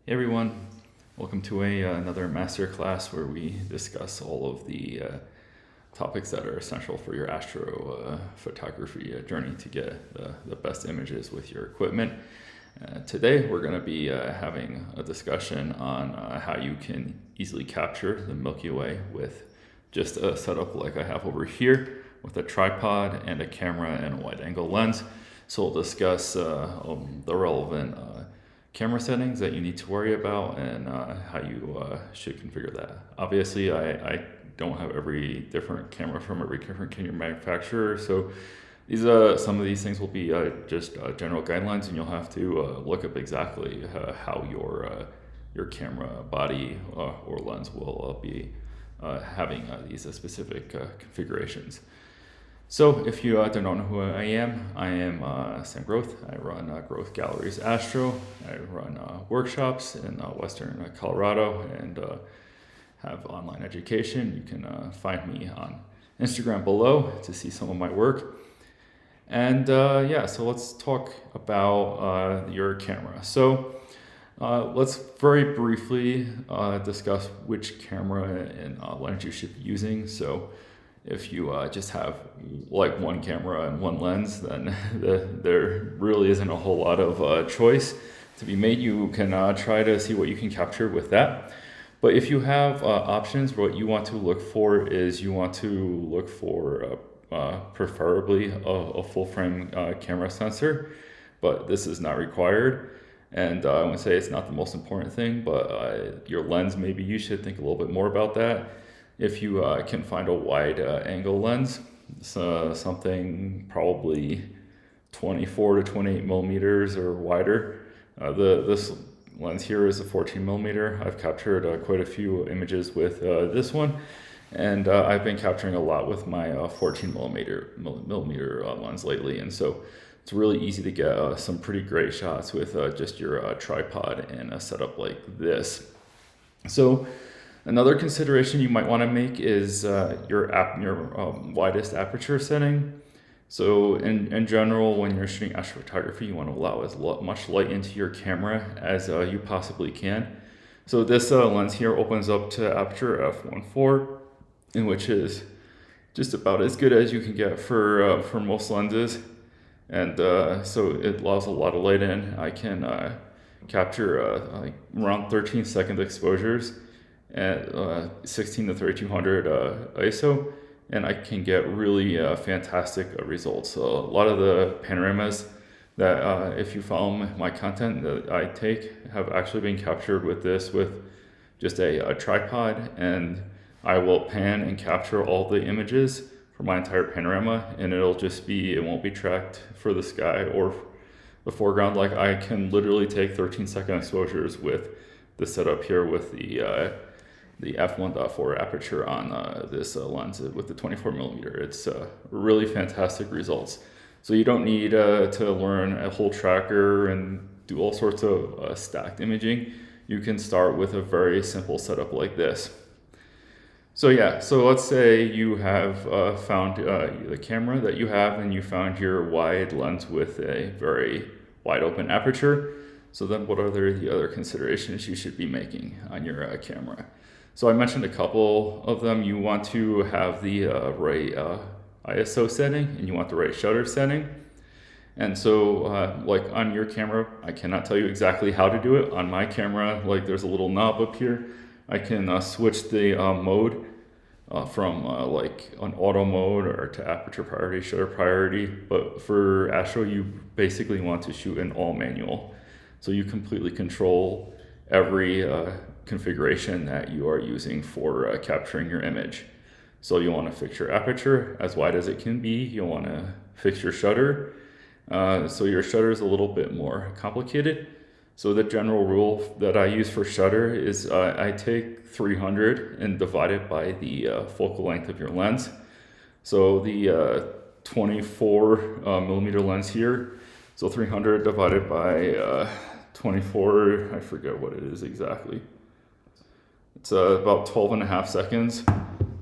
Hey everyone, welcome to another master class where we discuss all of the topics that are essential for your astro photography journey to get the best images with your equipment. Today we're going to be having a discussion on how you can easily capture the Milky Way with just a setup like I have over here with a tripod and a camera and a wide angle lens. So we'll discuss the relevant camera settings that you need to worry about and how you should configure that. Obviously, I don't have every different camera from every different camera manufacturer, so these some of these things will be just general guidelines, and you'll have to look up exactly how your camera body or lens will be having these specific configurations. So if you don't know who I am Sam Groth. I run Growth Galleries Astro. I run workshops in Western Colorado and have online education. You can find me on Instagram below to see some of my work. And yeah, so let's talk about your camera. So let's very briefly discuss which camera and lens you should be using. So if you just have like one camera and one lens, then there really isn't a whole lot of choice to be made. You can try to see what you can capture with that. But if you have options, what you want to look for is you want to look for preferably a full frame camera sensor, but this is not required. And I would say it's not the most important thing, but your lens, maybe you should think a little bit more about that. If you can find a wide angle lens, so something probably 24 to 28 millimeters or wider. This lens here is a 14 millimeter. I've captured quite a few images with this one, and I've been capturing a lot with my 14 millimeter lens lately, and so it's really easy to get some pretty great shots with just your tripod and a setup like this. So another consideration you might want to make is your widest aperture setting. So in general, when you're shooting astrophotography, you want to allow as much light into your camera as you possibly can. So this lens here opens up to aperture f1.4, in which is just about as good as you can get for most lenses. And so it allows a lot of light in. I can capture like around 13-second exposures at 16 to 3200 ISO, and I can get really fantastic results. So a lot of the panoramas that if you follow my content that I take have actually been captured with this, with just a tripod, and I will pan and capture all the images for my entire panorama, and it won't be tracked for the sky or the foreground. Like, I can literally take 13-second exposures with the setup here with the f1.4 aperture on this lens with the 24 millimeter. It's really fantastic results. So you don't need to learn a whole tracker and do all sorts of stacked imaging. You can start with a very simple setup like this. So yeah, so let's say you have found the camera that you have, and you found your wide lens with a very wide open aperture. So then what are the other considerations you should be making on your camera? So I mentioned a couple of them. You want to have the right ISO setting, and you want the right shutter setting. And so like on your camera, I cannot tell you exactly how to do it. On my camera, like, there's a little knob up here. I can switch the mode from like an auto mode or to aperture priority, shutter priority. But for Astro, you basically want to shoot in all manual. So you completely control every configuration that you are using for capturing your image. So you'll want to fix your aperture as wide as it can be. You'll want to fix your shutter. So your shutter is a little bit more complicated. So the general rule that I use for shutter is I take 300 and divide it by the focal length of your lens. So the 24 millimeter lens here, so 300 divided by 24, I forget what it is exactly. It's about 12.5 seconds.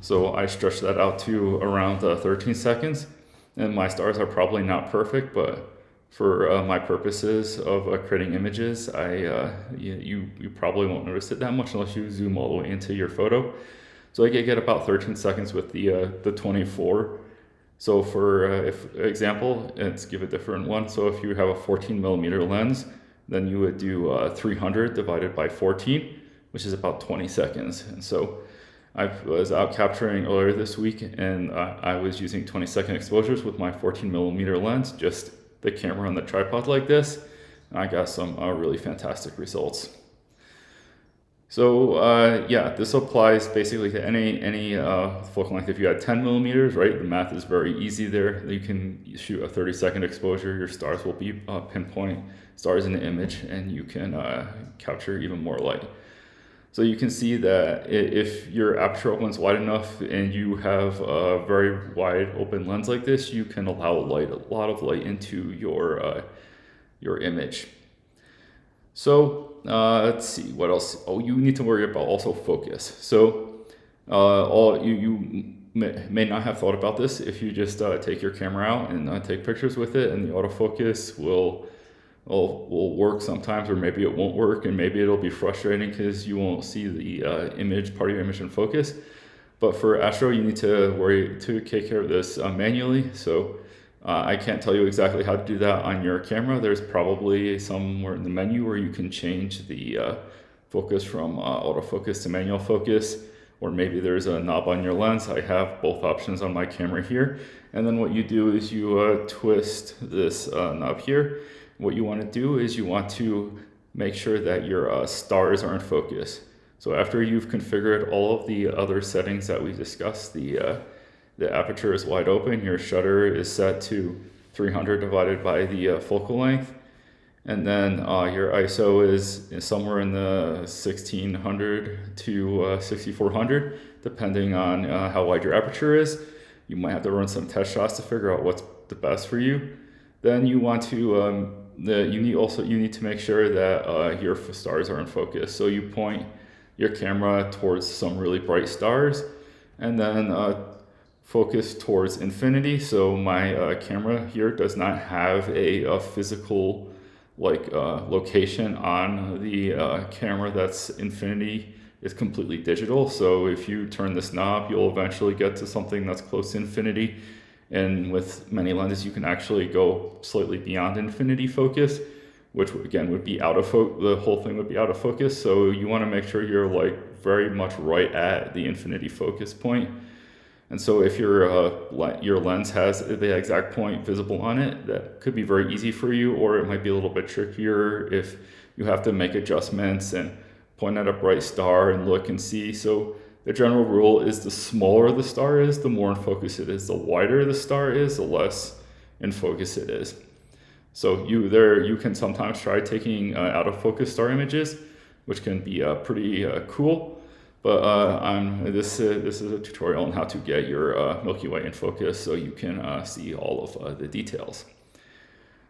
So I stretch that out to around 13 seconds. And my stars are probably not perfect, but for my purposes of creating images, you probably won't notice it that much unless you zoom all the way into your photo. So I get about 13 seconds with the 24. So for example, let's give a different one. So if you have a 14mm lens, then you would do 300 divided by 14, which is about 20 seconds. And so I was out capturing earlier this week, and I was using 20-second exposures with my 14mm lens, just the camera on the tripod like this, and I got some really fantastic results. So yeah, this applies basically to any focal length. If you had 10mm, right, the math is very easy there. You can shoot a 30-second exposure. Your stars will be pinpoint stars in the image, and you can capture even more light. So you can see that if your aperture opens wide enough and you have a very wide open lens like this, you can allow light, a lot of light into your image. So let's see, what else? Oh, you need to worry about also focus. So you may not have thought about this if you just take your camera out and take pictures with it, and the autofocus will work sometimes, or maybe it won't work, and maybe it'll be frustrating because you won't see the image, part of your image in focus. But for Astro, you need to take care of this manually. So I can't tell you exactly how to do that on your camera. There's probably somewhere in the menu where you can change the focus from autofocus to manual focus, or maybe there's a knob on your lens. I have both options on my camera here. And then what you do is you twist this knob here. What you want to do is you want to make sure that your stars are in focus. So after you've configured all of the other settings that we discussed, the aperture is wide open, your shutter is set to 300 divided by the focal length, and then your ISO is somewhere in the 1600 to 6400, depending on how wide your aperture is. You might have to run some test shots to figure out what's the best for you. Then you want to you need to make sure that your stars are in focus. So you point your camera towards some really bright stars, and then focus towards infinity. So my camera here does not have a physical location on the camera that's infinity. It's completely digital. So if you turn this knob, you'll eventually get to something that's close to infinity. And with many lenses, you can actually go slightly beyond infinity focus, which again would be out of the whole thing would be out of focus. So you want to make sure you're very much right at the infinity focus point. And so if your lens has the exact point visible on it, that could be very easy for you, or it might be a little bit trickier if you have to make adjustments and point at a bright star and look and see. So the general rule is the smaller the star is, the more in focus it is. The wider the star is, the less in focus it is. So you can sometimes try taking out of focus star images, which can be pretty cool. But this is a tutorial on how to get your Milky Way in focus, so you can see all of the details.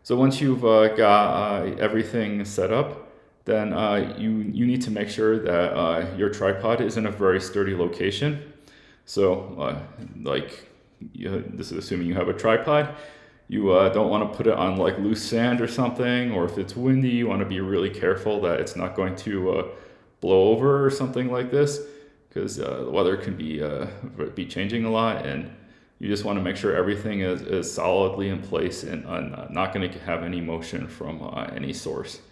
So once you've got everything set up, then you need to make sure that your tripod is in a very sturdy location. So this is assuming you have a tripod. You don't want to put it on loose sand or something, or if it's windy, you want to be really careful that it's not going to blow over or something like this, because the weather can be changing a lot, and you just want to make sure everything is solidly in place and not going to have any motion from any source.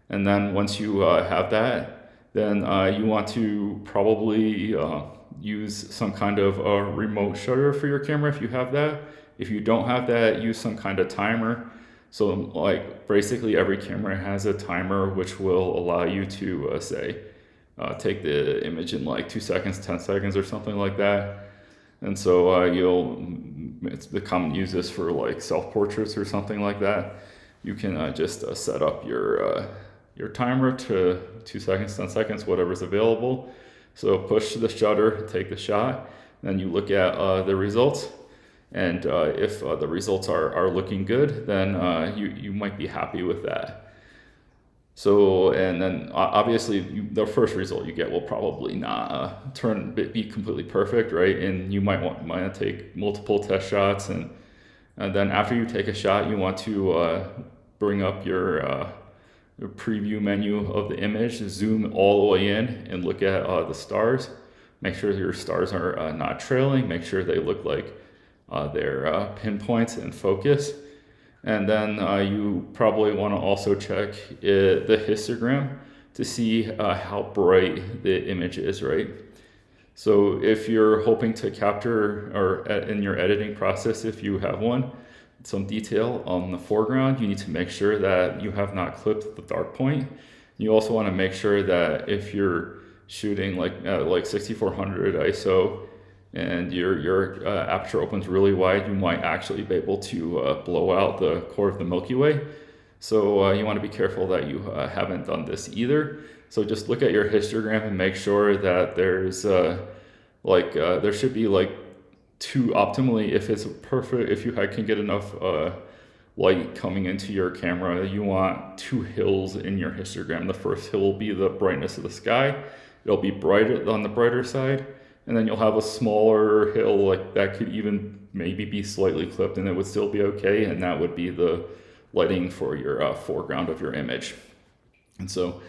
And then once you have that, then you want to probably use some kind of a remote shutter for your camera if you have that. If you don't have that, use some kind of timer. So basically every camera has a timer which will allow you to say, take the image in 2 seconds, 10 seconds or something like that. And so it's common to use this for self-portraits or something like that. You can just set up your timer to 2 seconds, 10 seconds, whatever's available. So push the shutter, take the shot, then you look at the results. And if the results are looking good, then you might be happy with that. So, and then obviously the first result you get will probably not be completely perfect, right? And you might want to take multiple test shots and And then after you take a shot, you want to bring up your preview menu of the image, zoom all the way in and look at the stars. Make sure your stars are not trailing. Make sure they look like they're pinpoints and focus. And then you probably want to also check the histogram to see how bright the image is, right? So if you're hoping to capture, or in your editing process, if you have one, some detail on the foreground, you need to make sure that you have not clipped the dark point. You also want to make sure that if you're shooting like 6400 ISO and your aperture opens really wide, you might actually be able to blow out the core of the Milky Way. So you want to be careful that you haven't done this either. So just look at your histogram and make sure that there's there should be like two optimally, if it's perfect, if you can get enough light coming into your camera, you want two hills in your histogram. The first hill will be the brightness of the sky. It'll be bright on the brighter side, and then you'll have a smaller hill like that could even maybe be slightly clipped and it would still be okay, and that would be the lighting for your foreground of your image. And so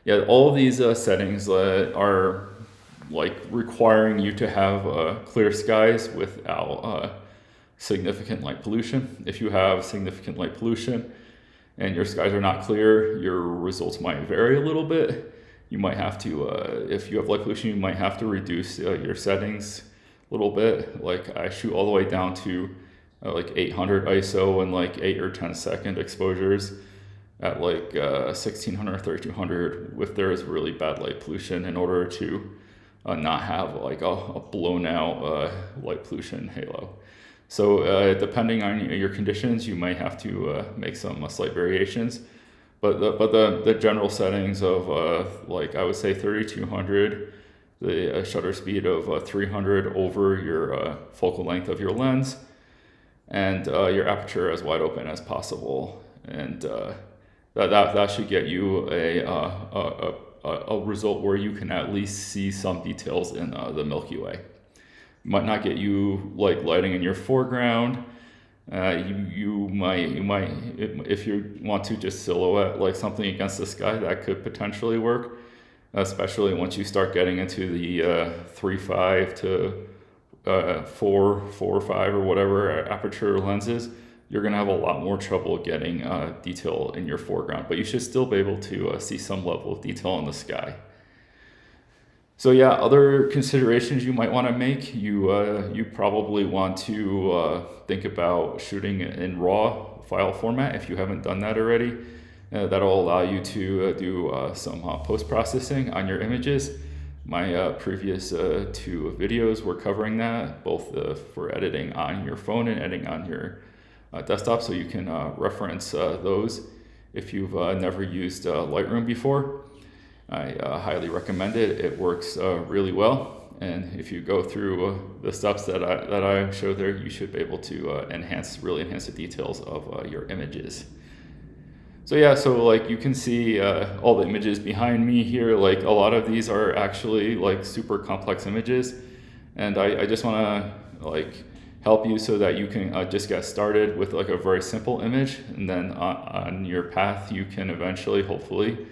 yeah, all of these settings are like requiring you to have clear skies without significant light pollution. If you have significant light pollution and your skies are not clear, your results might vary a little bit. You might have to, if you have light pollution, you might have to reduce your settings a little bit. Like I shoot all the way down to like 800 ISO and like 8 or 10 second exposures at like 1600 or 3200 if there is really bad light pollution, in order to not have like a blown out light pollution halo. So depending on your conditions, you might have to make some slight variations. But the general settings of like I would say 3200, the shutter speed of 300 over your focal length of your lens, and your aperture as wide open as possible, and that should get you a result where you can at least see some details in the Milky Way. Might not get you like lighting in your foreground. You might if you want to just silhouette like something against the sky, that could potentially work, especially once you start getting into the 3.5 to 4.5 or whatever aperture lenses. You're going to have a lot more trouble getting detail in your foreground, but you should still be able to see some level of detail in the sky. So yeah, other considerations you might want to make, you probably want to think about shooting in RAW file format if you haven't done that already. That'll allow you to do some post-processing on your images. My previous two videos were covering that, both for editing on your phone and editing on your desktop, so you can reference those if you've never used Lightroom before. I highly recommend it. It works really well, and if you go through the steps that I show there, you should be able to really enhance the details of your images. So yeah, so like you can see all the images behind me here. Like a lot of these are actually like super complex images, and I just want to like help you so that you can just get started with like a very simple image, and then on your path you can eventually hopefully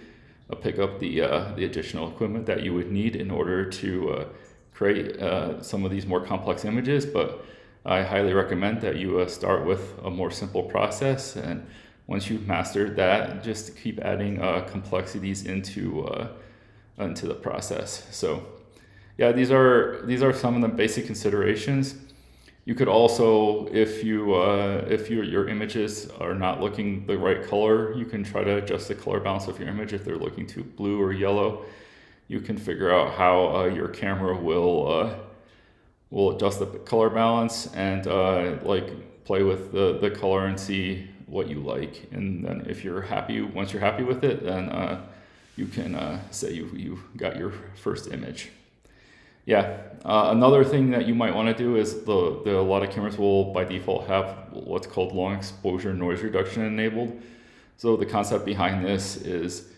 pick up the additional equipment that you would need in order to create some of these more complex images. But I highly recommend that you start with a more simple process, and once you've mastered that, just keep adding complexities into the process. So yeah, these are some of the basic considerations. You could also, if your images are not looking the right color, you can try to adjust the color balance of your image. If they're looking too blue or yellow, you can figure out how your camera will adjust the color balance and like play with the color and see what you like. And then if you're happy, once you're happy with it, then you can say you got your first image. Yeah, another thing that you might want to do is a lot of cameras will by default have what's called long exposure noise reduction enabled. So the concept behind this is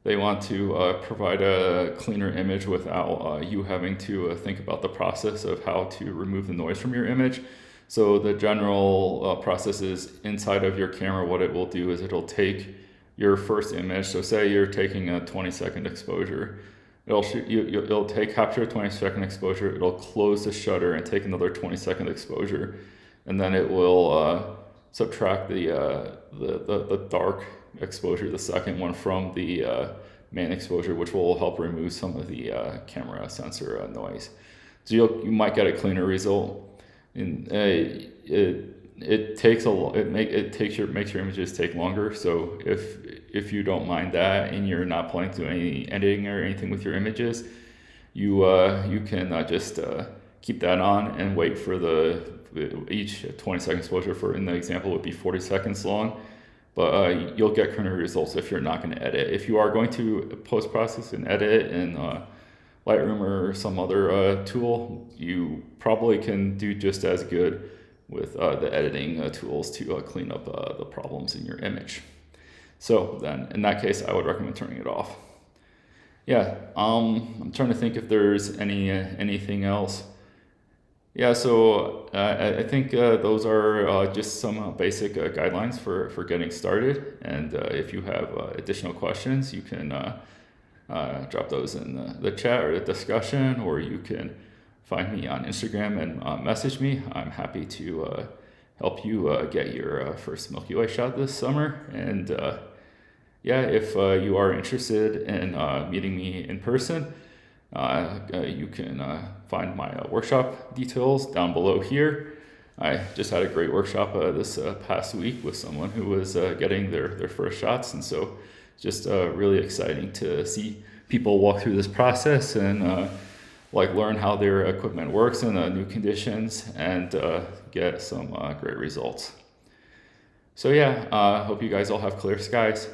they want to provide a cleaner image without you having to think about the process of how to remove the noise from your image. So the general process is inside of your camera, what it will do is it'll take your first image. So say you're taking a 20-second exposure. It'll capture a 20-second exposure. It'll close the shutter and take another 20-second exposure, and then it will subtract the dark exposure, the second one, from the main exposure, which will help remove some of the camera sensor noise. So you might get a cleaner result. And makes your images take longer. So if you don't mind that and you're not planning to do any editing or anything with your images, you can just keep that on and wait for each 20-second exposure, for in the example would be 40 seconds long. But you'll get cleaner results if you're not going to edit. If you are going to post-process and edit in Lightroom or some other tool, you probably can do just as good with the editing tools to clean up the problems in your image. So then in that case, I would recommend turning it off. Yeah, I'm trying to think if there's anything else. Yeah, so I think those are just some basic guidelines for getting started. And if you have additional questions, you can drop those in the chat or the discussion, or you can find me on Instagram and message me. I'm happy to help you get your first Milky Way shot this summer. And yeah, if you are interested in meeting me in person, you can find my workshop details down below here. I just had a great workshop this past week with someone who was getting their first shots, and so just really exciting to see people walk through this process and learn how their equipment works in new conditions and get some great results. So yeah, hope you guys all have clear skies.